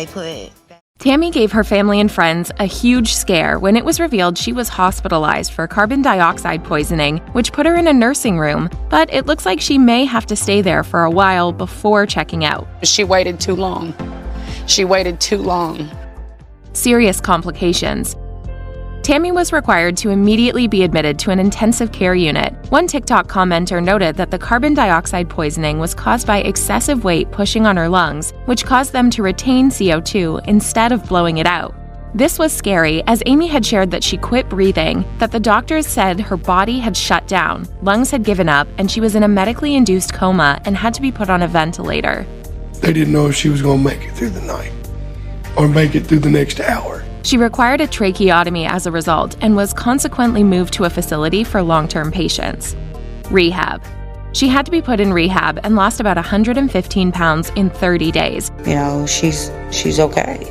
they put. Tammy gave her family and friends a huge scare when it was revealed she was hospitalized for carbon dioxide poisoning, which put her in a nursing room, but it looks like she may have to stay there for a while before checking out. She waited too long. She waited too long. Serious complications. Tammy was required to immediately be admitted to an intensive care unit. One TikTok commenter noted that the carbon dioxide poisoning was caused by excessive weight pushing on her lungs, which caused them to retain CO2 instead of blowing it out. This was scary, as Amy had shared that she quit breathing, that the doctors said her body had shut down, lungs had given up, and she was in a medically induced coma and had to be put on a ventilator. They didn't know if she was going to make it through the night or make it through the next hour. She required a tracheotomy as a result and was consequently moved to a facility for long-term patients. Rehab. She had to be put in rehab and lost about 115 pounds in 30 days. You know, she's okay.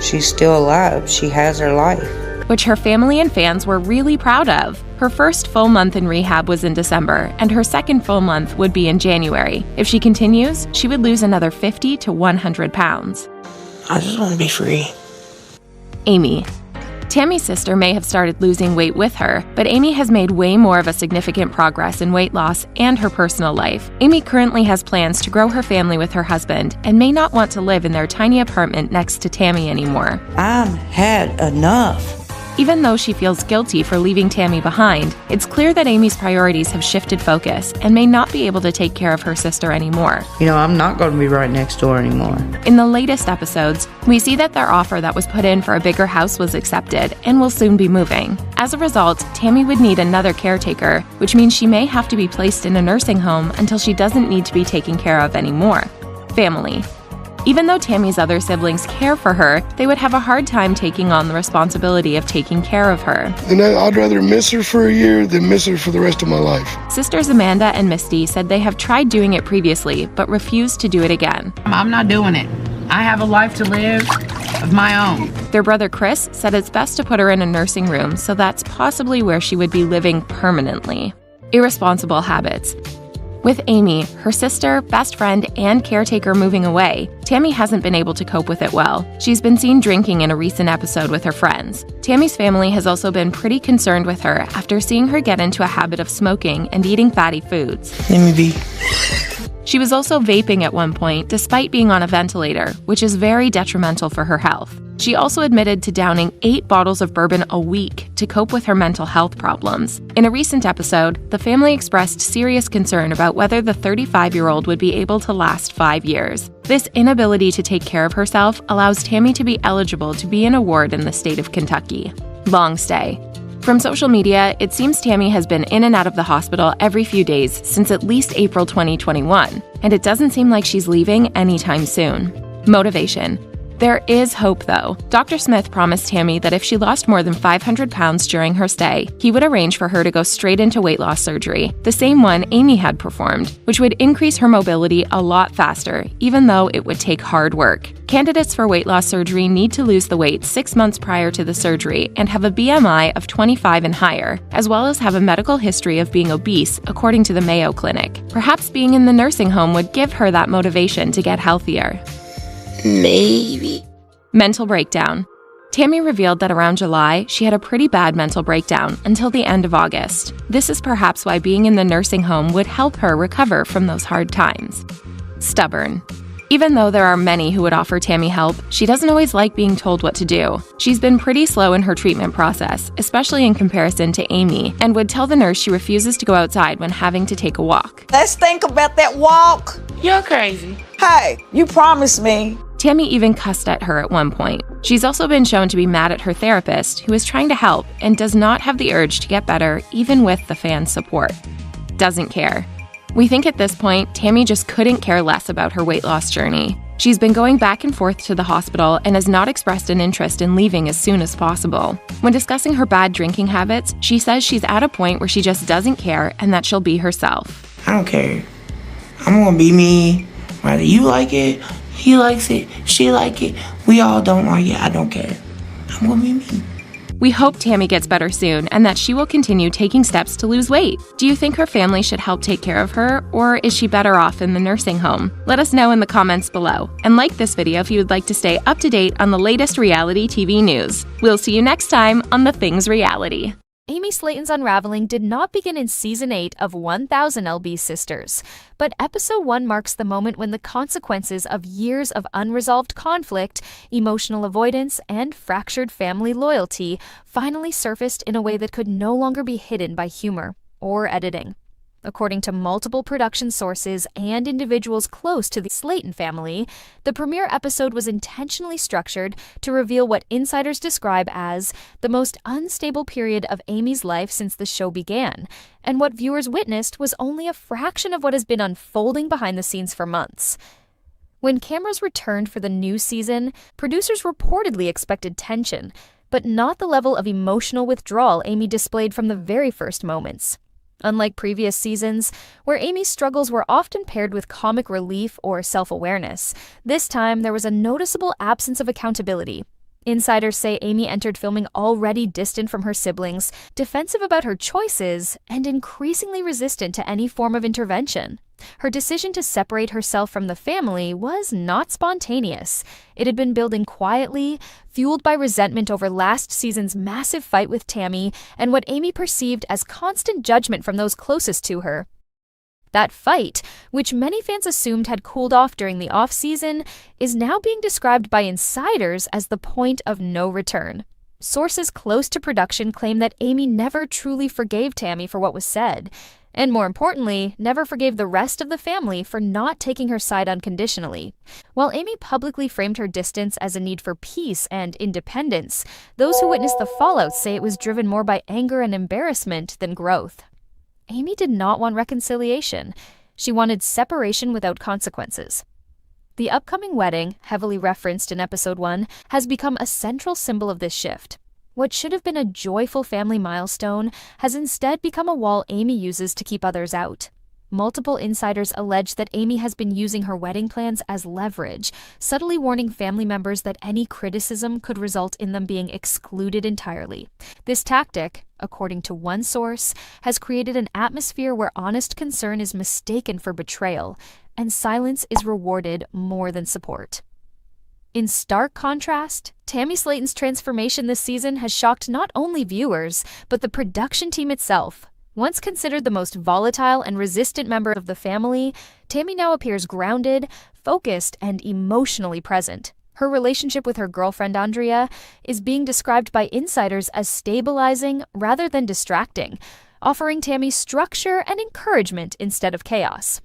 She's still alive. She has her life, which her family and fans were really proud of. Her first full month in rehab was in December, and her second full month would be in January. If she continues, she would lose another 50 to 100 pounds. I just want to be free. Amy. Tammy's sister may have started losing weight with her, but Amy has made way more of a significant progress in weight loss and her personal life. Amy currently has plans to grow her family with her husband and may not want to live in their tiny apartment next to Tammy anymore. I've had enough. Even though she feels guilty for leaving Tammy behind, it's clear that Amy's priorities have shifted focus and may not be able to take care of her sister anymore. You know, I'm not going to be right next door anymore. In the latest episodes, we see that their offer that was put in for a bigger house was accepted and will soon be moving. As a result, Tammy would need another caretaker, which means she may have to be placed in a nursing home until she doesn't need to be taken care of anymore. Family. Even though Tammy's other siblings care for her, they would have a hard time taking on the responsibility of taking care of her. And I'd rather miss her for a year than miss her for the rest of my life. Sisters Amanda and Misty said they have tried doing it previously, but refused to do it again. I'm not doing it. I have a life to live of my own. Their brother Chris said it's best to put her in a nursing room, so that's possibly where she would be living permanently. Irresponsible habits. With Amy, her sister, best friend, and caretaker moving away, Tammy hasn't been able to cope with it well. She's been seen drinking in a recent episode with her friends. Tammy's family has also been pretty concerned with her after seeing her get into a habit of smoking and eating fatty foods. Let me be. She was also vaping at one point, despite being on a ventilator, which is very detrimental for her health. She also admitted to downing 8 bottles of bourbon a week to cope with her mental health problems. In a recent episode, the family expressed serious concern about whether the 35-year-old would be able to last 5 years. This inability to take care of herself allows Tammy to be eligible to be in a ward in the state of Kentucky. Long stay. From social media, it seems Tammy has been in and out of the hospital every few days since at least April 2021, and it doesn't seem like she's leaving anytime soon. Motivation. There is hope, though. Dr. Smith promised Tammy that if she lost more than 500 pounds during her stay, he would arrange for her to go straight into weight loss surgery, the same one Amy had performed, which would increase her mobility a lot faster, even though it would take hard work. Candidates for weight loss surgery need to lose the weight 6 months prior to the surgery and have a BMI of 25 and higher, as well as have a medical history of being obese, according to the Mayo Clinic. Perhaps being in the nursing home would give her that motivation to get healthier. Maybe. Mental breakdown. Tammy revealed that around July, she had a pretty bad mental breakdown until the end of August. This is perhaps why being in the nursing home would help her recover from those hard times. Stubborn. Even though there are many who would offer Tammy help, she doesn't always like being told what to do. She's been pretty slow in her treatment process, especially in comparison to Amy, and would tell the nurse she refuses to go outside when having to take a walk. Let's think about that walk. You're crazy. Hey, you promised me. Tammy even cussed at her at one point. She's also been shown to be mad at her therapist, who is trying to help and does not have the urge to get better even with the fans' support. Doesn't care. We think at this point, Tammy just couldn't care less about her weight loss journey. She's been going back and forth to the hospital and has not expressed an interest in leaving as soon as possible. When discussing her bad drinking habits, she says she's at a point where she just doesn't care and that she'll be herself. I don't care. I'm gonna be me. Whether you like it, he likes it, she like it, we all don't like it, I don't care. I'm gonna be me. We hope Tammy gets better soon and that she will continue taking steps to lose weight. Do you think her family should help take care of her, or is she better off in the nursing home? Let us know in the comments below. And like this video if you would like to stay up to date on the latest reality TV news. We'll see you next time on The Things Reality. Amy Slayton's unraveling did not begin in Season 8 of 1000 LB Sisters, but Episode 1 marks the moment when the consequences of years of unresolved conflict, emotional avoidance, and fractured family loyalty finally surfaced in a way that could no longer be hidden by humor or editing. According to multiple production sources and individuals close to the Slayton family, the premiere episode was intentionally structured to reveal what insiders describe as the most unstable period of Amy's life since the show began, and what viewers witnessed was only a fraction of what has been unfolding behind the scenes for months. When cameras returned for the new season, producers reportedly expected tension, but not the level of emotional withdrawal Amy displayed from the very first moments. Unlike previous seasons, where Amy's struggles were often paired with comic relief or self-awareness, this time there was a noticeable absence of accountability. Insiders say Amy entered filming already distant from her siblings, defensive about her choices, and increasingly resistant to any form of intervention. Her decision to separate herself from the family was not spontaneous. It had been building quietly, fueled by resentment over last season's massive fight with Tammy and what Amy perceived as constant judgment from those closest to her. That fight, which many fans assumed had cooled off during the off-season, is now being described by insiders as the point of no return. Sources close to production claim that Amy never truly forgave Tammy for what was said, and more importantly, never forgave the rest of the family for not taking her side unconditionally. While Amy publicly framed her distance as a need for peace and independence, those who witnessed the fallout say it was driven more by anger and embarrassment than growth. Amy did not want reconciliation. She wanted separation without consequences. The upcoming wedding, heavily referenced in Episode 1, has become a central symbol of this shift. What should have been a joyful family milestone has instead become a wall Amy uses to keep others out. Multiple insiders allege that Amy has been using her wedding plans as leverage, subtly warning family members that any criticism could result in them being excluded entirely. This tactic, according to one source, has created an atmosphere where honest concern is mistaken for betrayal, and silence is rewarded more than support. In stark contrast, Tammy Slayton's transformation this season has shocked not only viewers, but the production team itself. Once considered the most volatile and resistant member of the family, Tammy now appears grounded, focused, and emotionally present. Her relationship with her girlfriend Andrea is being described by insiders as stabilizing rather than distracting, offering Tammy structure and encouragement instead of chaos.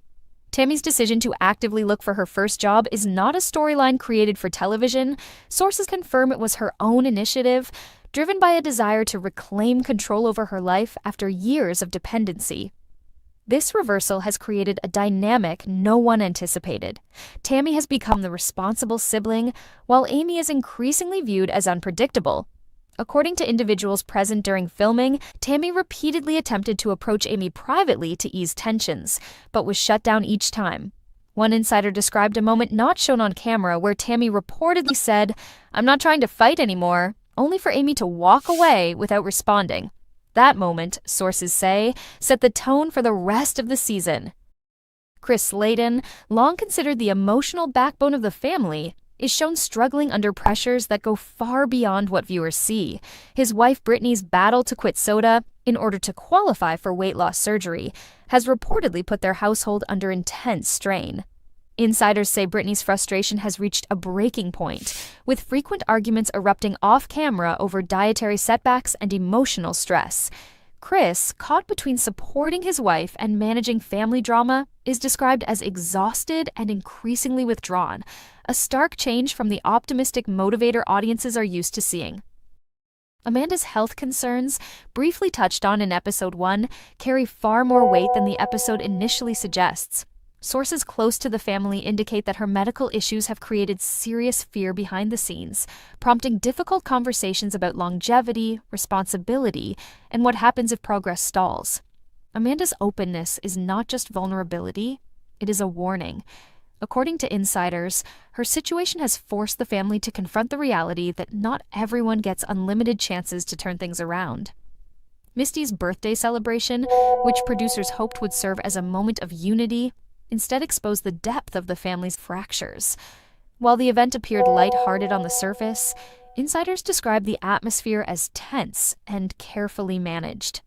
Tammy's decision to actively look for her first job is not a storyline created for television. Sources confirm it was her own initiative, driven by a desire to reclaim control over her life after years of dependency. This reversal has created a dynamic no one anticipated. Tammy has become the responsible sibling, while Amy is increasingly viewed as unpredictable. According to individuals present during filming, Tammy repeatedly attempted to approach Amy privately to ease tensions, but was shut down each time. One insider described a moment not shown on camera where Tammy reportedly said, "I'm not trying to fight anymore," only for Amy to walk away without responding. That moment, sources say, set the tone for the rest of the season. Chris Slayton, long considered the emotional backbone of the family, is shown struggling under pressures that go far beyond what viewers see. His wife Brittany's battle to quit soda in order to qualify for weight loss surgery has reportedly put their household under intense strain. Insiders say Brittany's frustration has reached a breaking point, with frequent arguments erupting off-camera over dietary setbacks and emotional stress. Chris, caught between supporting his wife and managing family drama, is described as exhausted and increasingly withdrawn, a stark change from the optimistic motivator audiences are used to seeing. Amanda's health concerns, briefly touched on in Episode 1, carry far more weight than the episode initially suggests. Sources close to the family indicate that her medical issues have created serious fear behind the scenes, prompting difficult conversations about longevity, responsibility, and what happens if progress stalls. Amanda's openness is not just vulnerability, it is a warning. According to insiders, her situation has forced the family to confront the reality that not everyone gets unlimited chances to turn things around. Misty's birthday celebration, which producers hoped would serve as a moment of unity, instead exposed the depth of the family's fractures. While the event appeared lighthearted on the surface, insiders described the atmosphere as tense and carefully managed.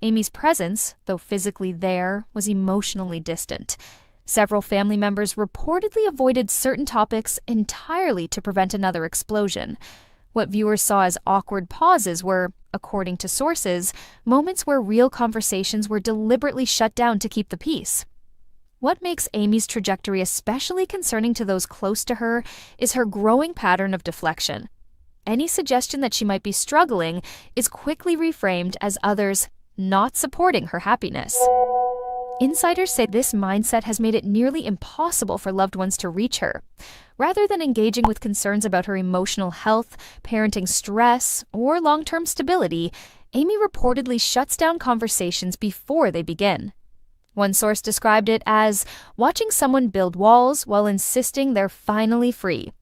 Amy's presence, though physically there, was emotionally distant. Several family members reportedly avoided certain topics entirely to prevent another explosion. What viewers saw as awkward pauses were, according to sources, moments where real conversations were deliberately shut down to keep the peace. What makes Amy's trajectory especially concerning to those close to her is her growing pattern of deflection. Any suggestion that she might be struggling is quickly reframed as others not supporting her happiness. Insiders say this mindset has made it nearly impossible for loved ones to reach her. Rather than engaging with concerns about her emotional health, parenting stress, or long-term stability, Amy reportedly shuts down conversations before they begin. One source described it as watching someone build walls while insisting they're finally free.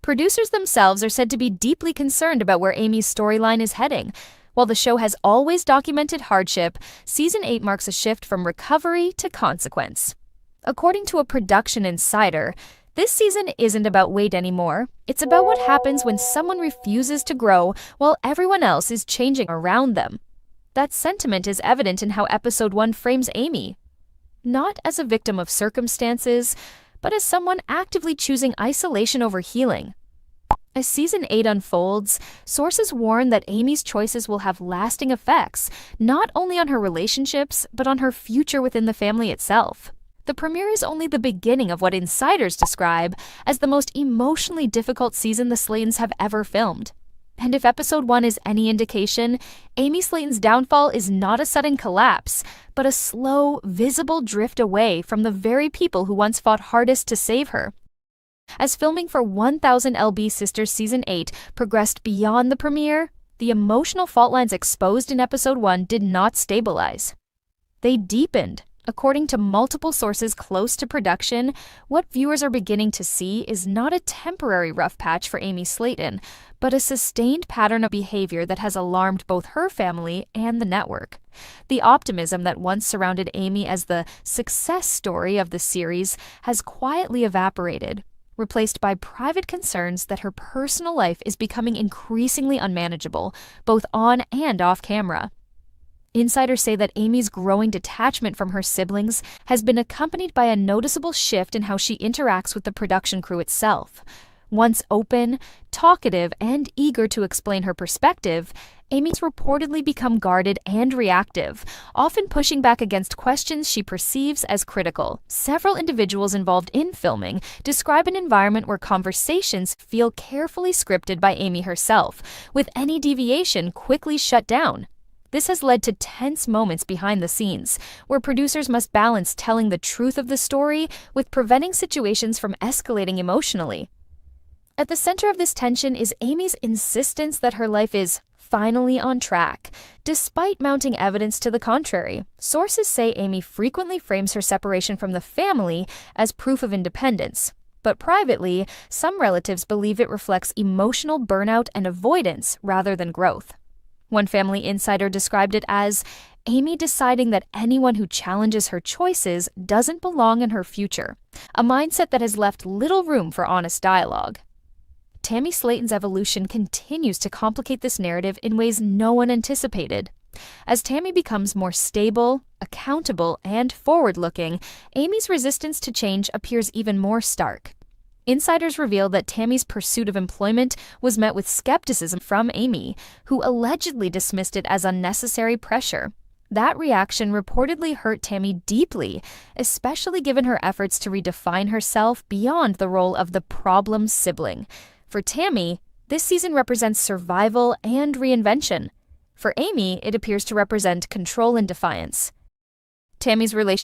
Producers themselves are said to be deeply concerned about where Amy's storyline is heading. While the show has always documented hardship, Season 8 marks a shift from recovery to consequence. According to a production insider, this season isn't about weight anymore. It's about what happens when someone refuses to grow while everyone else is changing around them. That sentiment is evident in how Episode 1 frames Amy. Not as a victim of circumstances, but as someone actively choosing isolation over healing. As Season 8 unfolds, sources warn that Amy's choices will have lasting effects, not only on her relationships, but on her future within the family itself. The premiere is only the beginning of what insiders describe as the most emotionally difficult season the Slaytons have ever filmed. And if Episode 1 is any indication, Amy Slayton's downfall is not a sudden collapse, but a slow, visible drift away from the very people who once fought hardest to save her. As filming for 1000 LB Sisters Season 8 progressed beyond the premiere, the emotional fault lines exposed in Episode 1 did not stabilize. They deepened. According to multiple sources close to production, what viewers are beginning to see is not a temporary rough patch for Amy Slayton, but a sustained pattern of behavior that has alarmed both her family and the network. The optimism that once surrounded Amy as the success story of the series has quietly evaporated, replaced by private concerns that her personal life is becoming increasingly unmanageable, both on and off camera. Insiders say that Amy's growing detachment from her siblings has been accompanied by a noticeable shift in how she interacts with the production crew itself. Once open, talkative, and eager to explain her perspective, Amy's reportedly become guarded and reactive, often pushing back against questions she perceives as critical. Several individuals involved in filming describe an environment where conversations feel carefully scripted by Amy herself, with any deviation quickly shut down. This has led to tense moments behind the scenes, where producers must balance telling the truth of the story with preventing situations from escalating emotionally. At the center of this tension is Amy's insistence that her life is finally on track, despite mounting evidence to the contrary. Sources say Amy frequently frames her separation from the family as proof of independence, but privately, some relatives believe it reflects emotional burnout and avoidance rather than growth. One family insider described it as Amy deciding that anyone who challenges her choices doesn't belong in her future, a mindset that has left little room for honest dialogue. Tammy Slayton's evolution continues to complicate this narrative in ways no one anticipated. As Tammy becomes more stable, accountable, and forward-looking, Amy's resistance to change appears even more stark. Insiders reveal that Tammy's pursuit of employment was met with skepticism from Amy, who allegedly dismissed it as unnecessary pressure. That reaction reportedly hurt Tammy deeply, especially given her efforts to redefine herself beyond the role of the problem sibling. For Tammy, this season represents survival and reinvention. For Amy, it appears to represent control and defiance. Tammy's relationship